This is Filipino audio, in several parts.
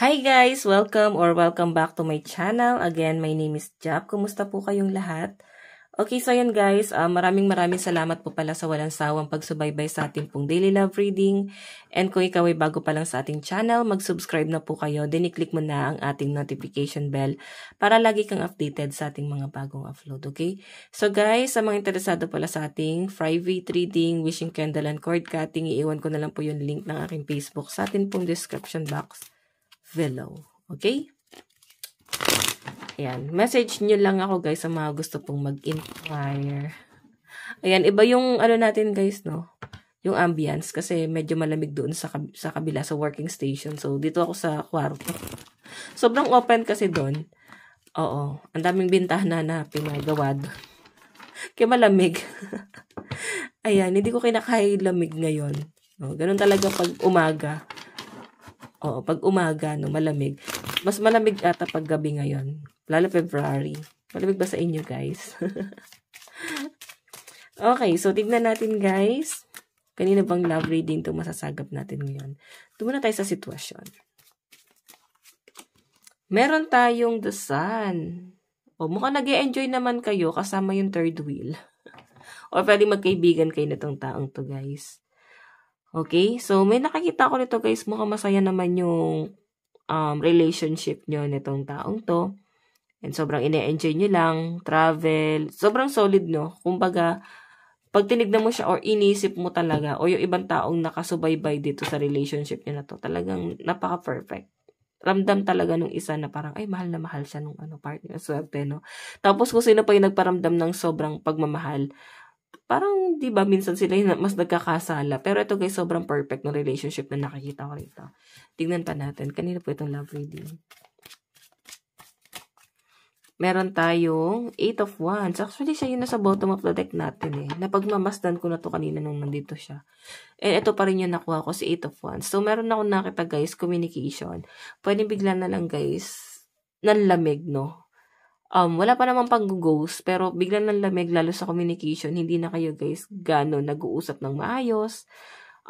Hi guys! Welcome back to my channel. Again, my name is Jap. Kumusta po kayong lahat? Okay, so yun guys, maraming salamat po pala sa walang sawang pagsubaybay sa ating pong daily love reading. And kung ikaw ay bago pa lang sa ating channel, mag-subscribe na po kayo. Then i-click mo na ang ating notification bell para lagi kang updated sa ating mga bagong upload, okay? So guys, sa mga interesado pala sa ating private reading, wishing candle and cord cutting, iiwan ko na lang po yung link ng aking Facebook sa ating pong description box below. Okay? Ayan. Message nyo lang ako guys sa mga gusto pong mag-inquire. Ayan. Iba yung ano natin guys, no? Yung ambience. Kasi medyo malamig doon sa kabila, sa working station. So, dito ako sa kwarto. Sobrang open kasi doon. Oo. Ang daming bintana na pinagawa doon. Kaya malamig. Ayan. Hindi ko kinakaya lamig ngayon. No? Ganun talaga pag umaga. Oo, pag umaga, no, malamig. Mas malamig ata pag gabi ngayon. Lalo February. Malamig ba sa inyo, guys? Okay, so tignan natin, guys. Kanina bang love reading to masasagap natin ngayon? Tumuna tayo sa sitwasyon. Meron tayong the sun. O, mukhang nag-e-enjoy naman kayo kasama yung third wheel. O, pwede magkaibigan kayo nitong taong to, guys. Okay, so may nakakita ko nito guys, mukhang masaya naman yung relationship nyo nitong taong to. And sobrang ine-enjoy nyo lang, travel, sobrang solid no. Kumbaga, pag tinignan mo siya or inisip mo talaga, o yung ibang taong nakasubaybay dito sa relationship nyo na to, talagang napaka-perfect. Ramdam talaga nung isa na parang, ay, mahal na mahal siya nung partner. Swerte, no? Tapos kung sino pa yung nagparamdam ng sobrang pagmamahal, parang, di ba, minsan sila yung mas nagkakasala. Pero ito guys, sobrang perfect ng relationship na nakikita ko rito. Tignan pa natin. Kanina po itong love reading. Meron tayong 8 of Wands. Actually, siya yung nasa bottom of the deck natin eh. Napagmamasdan ko na to kanina nung nandito siya. And ito pa rin yung nakuha ko, si 8 of Wands. So, meron akong nakita guys, communication. Pwede bigla na lang guys, nanlamig, no? Wala pa namang pang-ghost, pero biglang nanlamig lalo sa communication. Hindi na kayo guys gano'n nag-uusap ng maayos.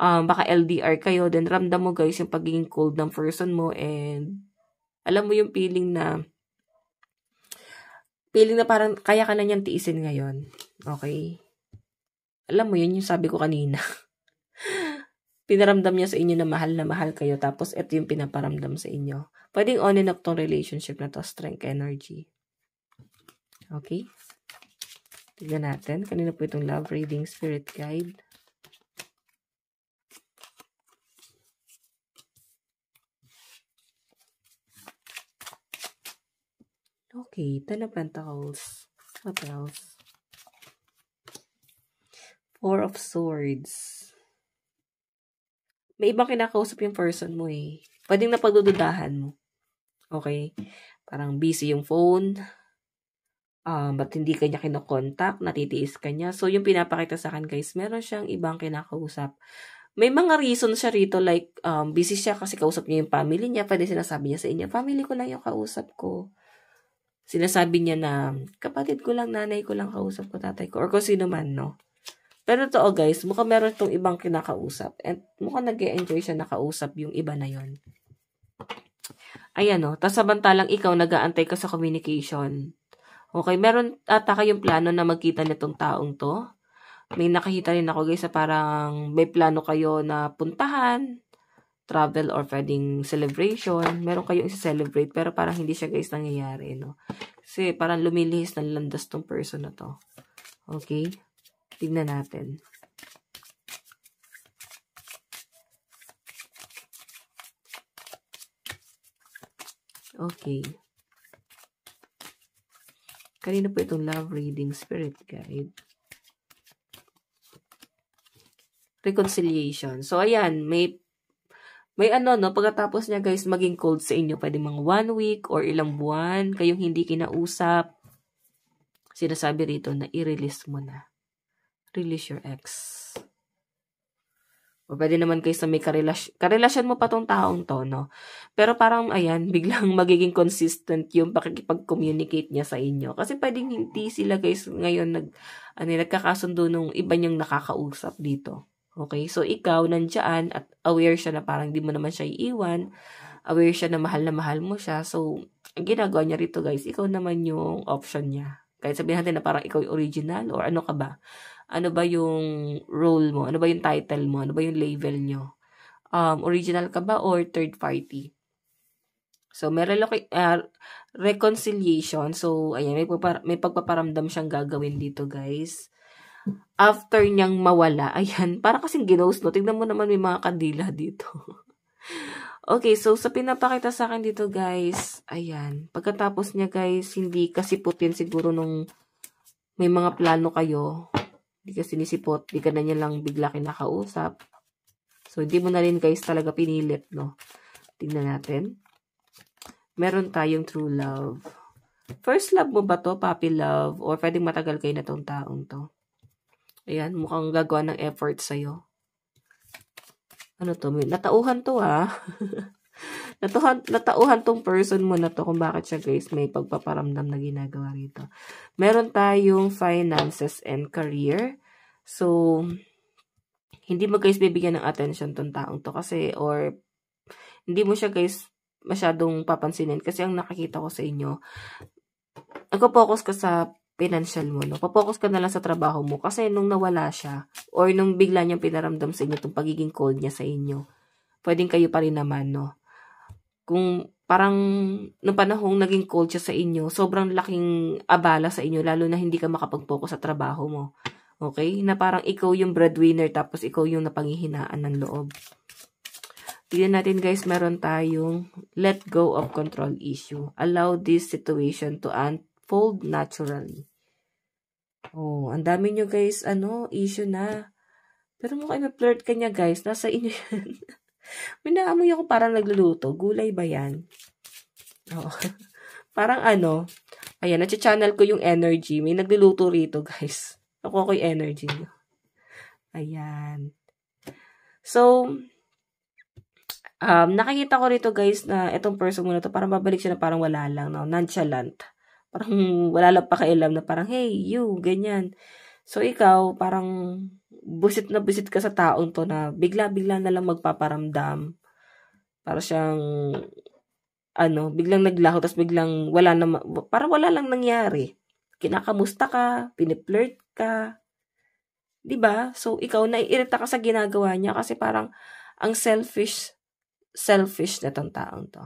Baka LDR kayo, then ramdam mo guys yung pagiging cold ng person mo and alam mo yung feeling na parang kaya ka na niyang tiisin ngayon. Okay? Alam mo yun yung sabi ko kanina. Pinaramdam niya sa inyo na mahal kayo, tapos ito yung pinaparamdam sa inyo. Pwedeng on and off tong relationship na to, strength energy. Okay? Tignan natin. Kanina po itong love reading spirit guide. Okay. Ten of Pentacles. What else? Four of Swords. May ibang kinakausap yung person mo eh. Pwedeng napagdududahan mo. Okay? Parang busy yung phone. Ba't hindi kanya kinokontak, natitiis kanya. So, yung pinapakita sa akin, guys, meron siyang ibang kinakausap. May mga reason siya rito, like, busy siya kasi kausap niya yung family niya. Pwede sinasabi niya sa inyo, family ko lang yung kausap ko. Sinasabi niya na, kapatid ko lang, nanay ko lang kausap ko, tatay ko, or kung sino man, no? Pero totoo, guys, mukhang meron itong ibang kinakausap. And mukhang nag-e-enjoy siya nakausap yung iba na yon. Ayan, no? Tapos samantalang ikaw, nag-aantay ka sa communication. Okay, meron ata kayong plano na magkita nitong taong to. May nakakita rin ako guys sa parang may plano kayo na puntahan, travel or pwedeng celebration. Meron kayong isa-celebrate pero parang hindi siya guys nangyayari, no? Kasi parang lumilihis ng landas tong person na to. Okay? Tignan natin. Okay. Kanina po itong love reading spirit guide. Reconciliation. So, ayan, may ano, no, pagkatapos niya, guys, maging cold sa inyo, pwede mga 1 week or ilang buwan, kayong hindi kinausap, sinasabi rito na i-release mo na. Release your ex. O pwede naman kayo sa may karelasyon mo pa tong taong to, no? Pero parang, ayan, biglang magiging consistent yung pakikipag-communicate niya sa inyo. Kasi pwedeng hindi sila, guys, ngayon nagkakasundo nung iba niyang nakakausap dito. Okay? So, ikaw, nandiyan at aware siya na parang di mo naman siya iiwan. aware siya na mahal mo siya. So, ang ginagawa niya rito guys, ikaw naman yung option niya. Kahit sabihin natin na parang ikaw yung original or ano ka ba? Ano ba yung role mo? Ano ba yung title mo? Ano ba yung label nyo? Original ka ba or third party? So, may reconciliation. So, ayan, may pagpaparamdam siyang gagawin dito, guys. After niyang mawala, ayan, para kasing ginost, no? Tignan mo naman may mga kandila dito. Okay, so sa pinapakita sa akin dito, guys, ayan, pagkatapos niya, guys, hindi kasi putin siguro nung may mga plano kayo. Hindi kasi nisipot, hindi ka na niya lang bigla kinakausap. So, hindi mo na rin, guys, talaga pinilit, no? Tingnan natin. Meron tayong true love. First love mo ba to, puppy love? Or pwedeng matagal kayo na tong taong to? Ayan, mukhang gagawa ng effort sa'yo. Ano to? Natauhan to, ha? Natauhan tong person mo na to kung bakit siya, guys, may pagpaparamdam na ginagawa rito. Meron tayong finances and career. So, hindi mo, guys, bibigyan ng attention tong taong to kasi, or hindi mo siya, guys, masyadong papansinin kasi ang nakikita ko sa inyo, nagpo-focus ka sa financial mo, no? Papokus ka na lang sa trabaho mo kasi nung nawala siya or nung bigla niyang pinaramdam sa inyo itong pagiging cold niya sa inyo, pwedeng kayo pa rin naman, no? Kung parang nung panahong naging cold siya sa inyo, sobrang laking abala sa inyo, lalo na hindi ka makapag-focus sa trabaho mo. Okay? Na parang ikaw yung breadwinner tapos ikaw yung napanghihinaan ng loob. Tignan natin, guys, meron tayong let go of control issue. Allow this situation to unfold naturally. Oh, ang dami nyo, guys, issue na. Pero mukhang i-flirt ka niya, guys. Nasa inyo yan. May naamoy ako parang nagluluto. Gulay ba yan? Oh. Parang ayan, na-channel ko yung energy. May nagluluto rito, guys. Ako yung energy nyo. Ayan. So, nakikita ko rito, guys, na itong person mo na to, parang babalik siya na parang wala lang, no? Nonchalant. Parang wala lang pakialam na parang, hey, you, ganyan. So, ikaw, parang busit na busit ka sa taong to na bigla-bigla na lang magpaparamdam. Para siyang, biglang naglaho, tapos biglang parang wala lang nangyari. Kinakamusta ka, piniflirt ka. Diba? So, ikaw, naiirita ka sa ginagawa niya kasi parang ang selfish na tong taong to.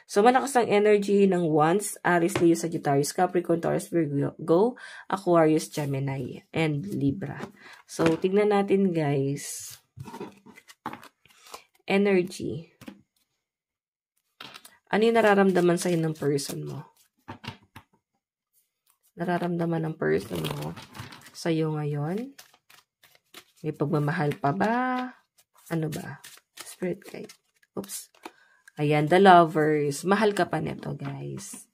So, malakas ang energy ng Wands, Aries, Leo, Sagittarius, Capricorn, Taurus, Virgo, Aquarius, Gemini, and Libra. So, tignan natin, guys. Energy. Ano yung nararamdaman sa'yo ng person mo? Nararamdaman ng person mo sa'yo ngayon? May pagmamahal pa ba? Ano ba? Spirit guide. Oops. Ayan, the lovers. Mahal ka pa nito, guys.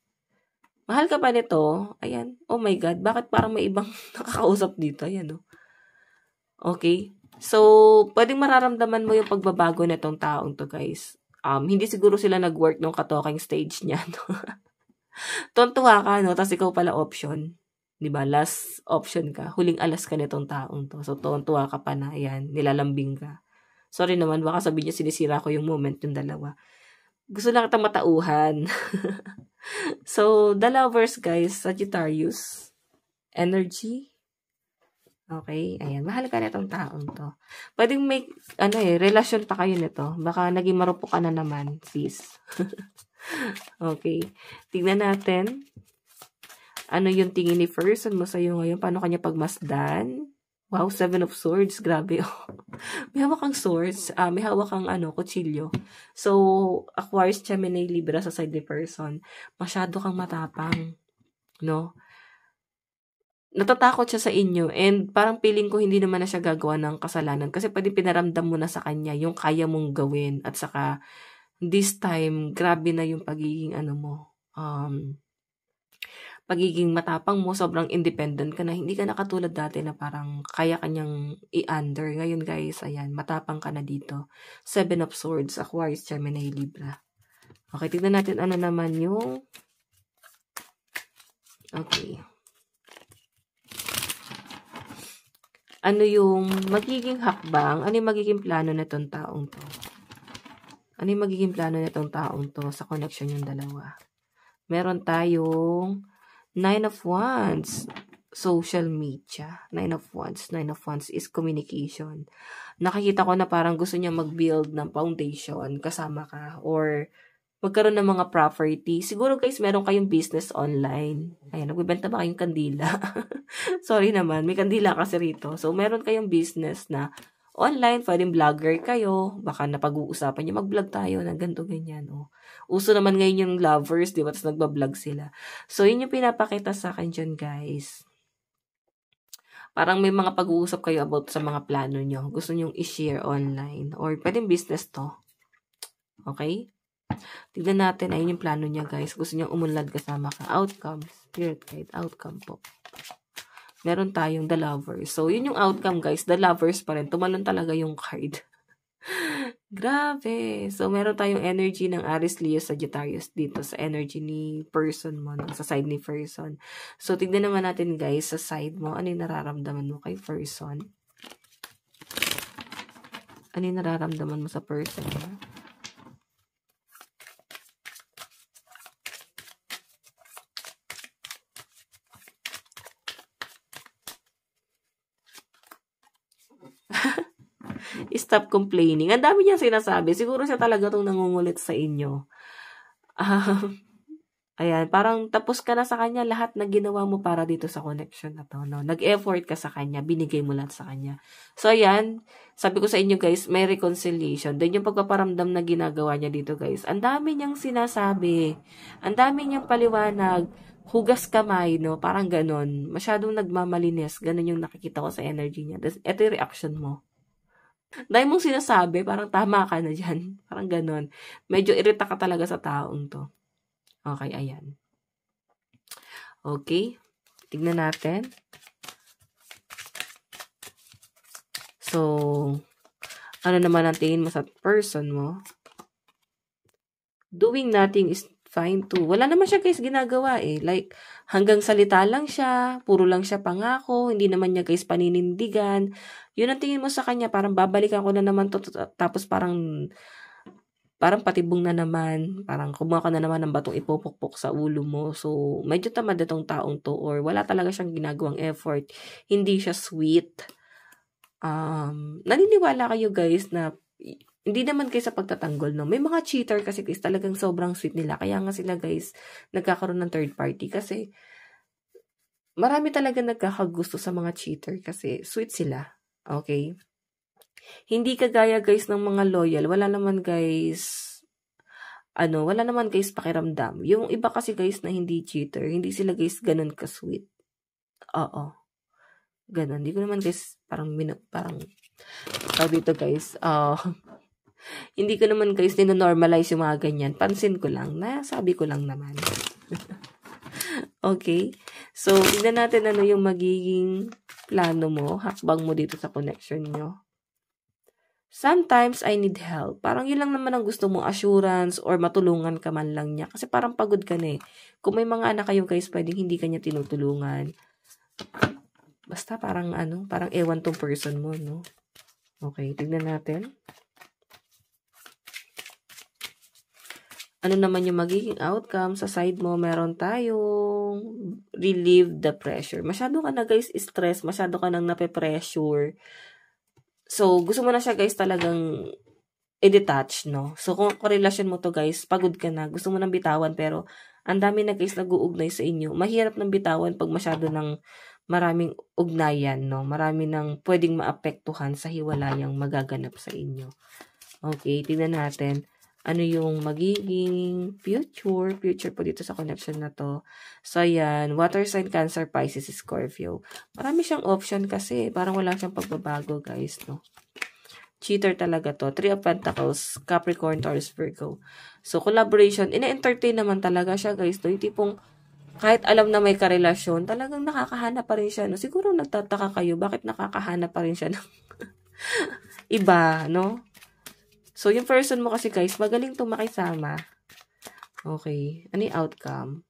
Mahal ka pa nito. Ayan. Oh my God. Bakit parang may ibang nakakausap dito? Ayan, oh. Okay. So, pwedeng mararamdaman mo yung pagbabago na itong taong to, guys. Hindi siguro sila nag-work nung ka-talking stage niya, no? Tontuwa ka, no? Tapos ikaw pala option. Diba? Last option ka. Huling alas ka nitong taong to. So, tontuwa ka pa na. Ayan. Nilalambing ka. Sorry naman, baka sabihin niya sinisira ko yung moment yung dalawa. Gusto lang kita matauhan. So, the lovers, guys, Sagittarius, energy. Okay, ayan. Mahal ka na itong taong to. Pwedeng may, relasyon pa kayo nito. Baka naging marupok ka na naman, sis. Okay. Tingnan natin. Ano yung tingin ni person mo sa'yo ngayon? Paano kanya pagmasdan? Wow, 7 of Swords. Grabe. May hawak kang swords. May hawak kang kutsilyo. So, Aquarius, Gemini, Libra sa side ni person. Masyado kang matapang. No? Natatakot siya sa inyo. And parang feeling ko hindi naman na siya gagawa ng kasalanan. Kasi pwede pinaramdam mo na sa kanya yung kaya mong gawin. At saka, this time, grabe na yung pagiging pagiging matapang mo, sobrang independent ka na, hindi ka na katulad dati na parang kaya kanyang i-under. Ngayon, guys, ayan, matapang ka na dito. 7 of Swords, Aquarius, Gemini, Libra. Okay, tignan natin ano naman yung okay. Ano yung magiging hakbang? Ano yung magiging plano na itong taong to? Ano yung magiging plano nitong taong to sa connection yung dalawa? Meron tayong 9 of Wands. Social media. 9 of Wands. 9 of Wands is communication. Nakikita ko na parang gusto niya mag-build ng foundation kasama ka or magkaroon ng mga property. Siguro guys, meron kayong business online. Ayan, nagbibenta ba kayong kandila? Sorry naman, may kandila kasi rito. So, meron kayong business na online, pwedeng vlogger kayo. Baka napag-uusapan niyo, mag-vlog tayo ng ganito, ganyan. Oh. Uso naman ngayon yung lovers, di ba? Tapos nagbablog sila. So, yun yung pinapakita sa akin dyan, guys. Parang may mga pag-uusap kayo about sa mga plano nyo. Gusto nyo i-share online. Or pwedeng business to. Okay? Tignan natin, ayun yung plano niya, guys. Gusto niya umunlad kasama ka. Outcome. Spirit guide. Outcome po. Meron tayong the lovers. So, yun yung outcome, guys. The lovers pa rin. Tumalon talaga yung card. Grabe. So, meron tayong energy ng Aries, Leo, Sagittarius dito sa energy ni person mo, no? Sa side ni person. So, tignan naman natin, guys, sa side mo. Ano yung nararamdaman mo kay person? Ano yung nararamdaman mo sa person mo? Stop complaining. Ang dami niyang sinasabi. Siguro siya talaga itong nangungulit sa inyo. Ayan, parang tapos ka na sa kanya lahat na ginawa mo para dito sa connection na to. No? Nag-effort ka sa kanya, binigay mo lahat sa kanya. So, ayan, sabi ko sa inyo guys, may reconciliation. Then yung pagpaparamdam na ginagawa niya dito guys, ang dami niyang sinasabi. Ang dami niyang paliwanag. Hugas kamay, no? Parang ganon. Masyadong nagmamalinis. Ganon yung nakikita ko sa energy niya. Ito yung reaction mo. Dahil mong sinasabi, parang tama ka na dyan. Parang ganon. Medyo irita ka talaga sa taong to. Okay, ayan. Okay. Tignan natin. So, ano naman ang tingin mo sa person mo? Doing nothing is fine too. Wala naman siya guys ginagawa eh. Like, hanggang salita lang siya, puro lang siya pangako, hindi naman niya guys paninindigan. Yun ang tingin mo sa kanya, parang babalikan ko na naman to, tapos parang patibong na naman, parang kumuha ka na naman ng batong ipupukpok sa ulo mo. So, medyo tamad itong taong to or wala talaga siyang ginagawang effort. Hindi siya sweet. Naniniwala kayo guys na hindi naman kayo sa pagtatanggol, no? May mga cheater kasi guys, talagang sobrang sweet nila. Kaya nga sila guys, nagkakaroon ng third party kasi marami talaga nagkakagusto sa mga cheater kasi sweet sila. Okay? Hindi kagaya guys ng mga loyal. Wala naman guys pakiramdam. Yung iba kasi guys na hindi cheater, hindi sila guys ganun ka-sweet. Oo. Ganun. Hindi ko naman guys parang tawag dito guys, hindi ko naman guys nino-normalize yung mga ganyan. Pansin ko lang, nasabi ko lang naman. Okay? So, tignan natin ano yung magiging plano mo, hakbang mo dito sa connection nyo. Sometimes, I need help. Parang yun lang naman ang gusto mo, assurance or matulungan ka man lang niya. Kasi parang pagod ka na eh. Kung may mga anak kayo guys, pwedeng hindi ka niya tinutulungan. Basta parang parang ewan tong person mo, no? Okay, tignan natin. Ano naman yung magiging outcome sa side mo? Meron tayong relieve the pressure. Masyado ka na guys stress, masyado ka nang nape-pressure. So, gusto mo na siya guys talagang i-detach, no? So, kung relasyon mo to guys, pagod ka na, gusto mo nang bitawan, pero ang dami na guys nag-uugnay sa inyo. Mahirap nang bitawan pag masyado ng maraming ugnayan, no? Marami nang pwedeng maapektuhan sa hiwalayang magaganap sa inyo. Okay, tingnan natin. Ano yung magiging future po dito sa connection na to. So, ayan, water sign, Cancer, Pisces, Scorpio. Marami siyang option kasi parang wala siyang pagbabago, guys, no? Cheater talaga to. 3 of Pentacles, Capricorn, Taurus, Virgo. So, collaboration. Ina-entertain naman talaga siya, guys. No? Yung tipong, kahit alam na may karelasyon, talagang nakakahanap pa rin siya. No? Siguro nagtataka kayo, bakit nakakahanap pa rin siya ng iba, no? So, yung person mo kasi guys, magaling itong makisama. Okay. Ano yung outcome?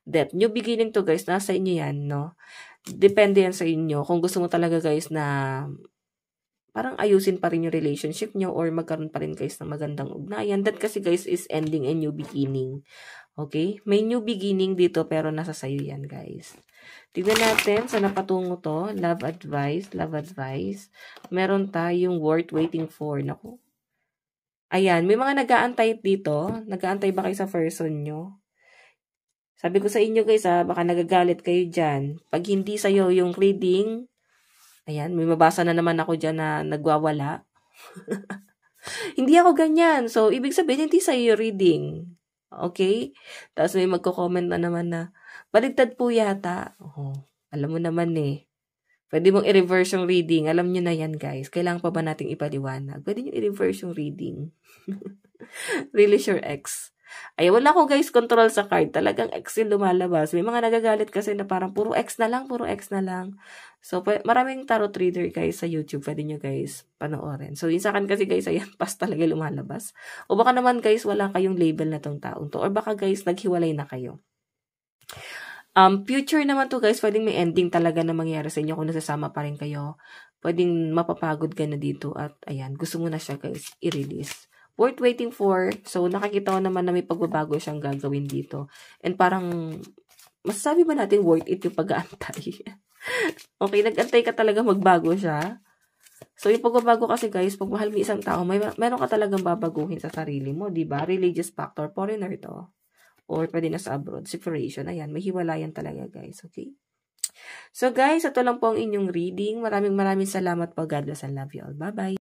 Death. New beginning to guys, nasa inyo yan, no? Depende yan sa inyo. Kung gusto mo talaga guys na parang ayusin pa rin yung relationship nyo or magkaroon pa rin guys ng magandang ugnayan. That kasi guys is ending a new beginning. Okay? May new beginning dito pero nasa sayo yan guys. Tignan natin sa napatungo to. Love advice, love advice. Meron tayong worth waiting for. Naku. Ayan, may mga nag-aantay dito. Nag-aantay ba kayo sa person nyo? Sabi ko sa inyo guys baka nagagalit kayo dyan. Pag hindi sa'yo yung reading, ayan, may mabasa na naman ako dyan na nagwawala. Hindi ako ganyan. So, ibig sabihin, hindi sa'yo yung reading. Okay? Tapos may magko-comment na naman na, baligtad po yata. Oh, alam mo naman Pwede mong i-reverse yung reading. Alam nyo na yan, guys. Kailangan pa ba nating ipaliwanag? Pwede nyo i-reverse yung reading. Really sure ex. Ay, wala ko guys control sa card. Talagang ex yung lumalabas. May mga nagagalit kasi na parang puro ex na lang, puro ex na lang. So, maraming tarot reader guys sa YouTube. Pwede nyo guys panoorin. So, yun sa akin kasi guys, ayan, pas talaga lumalabas. O baka naman guys, wala kayong label na tong taong to. Or baka guys, naghiwalay na kayo. Future naman to guys, pwedeng may ending talaga na mangyari sa inyo kung nasasama pa rin kayo. Pwedeng mapapagod ka na dito at ayan, gusto mo na siya guys i-release. Worth waiting for. So, nakakita ko naman na may pagbabago siyang gagawin dito. And parang, masasabi ba natin worth it yung pag-aantay? Okay, nag-antay ka talaga magbago siya. So, yung pagbabago kasi guys, pag mahal mo isang tao, meron ka talagang babaguhin sa sarili mo, diba? Religious factor, foreigner to. Or pwede na sa abroad, separation. Ayan, may hiwalayan talaga guys, okay? So guys, ito lang po ang inyong reading. Maraming salamat po. God bless and love you all. Bye-bye.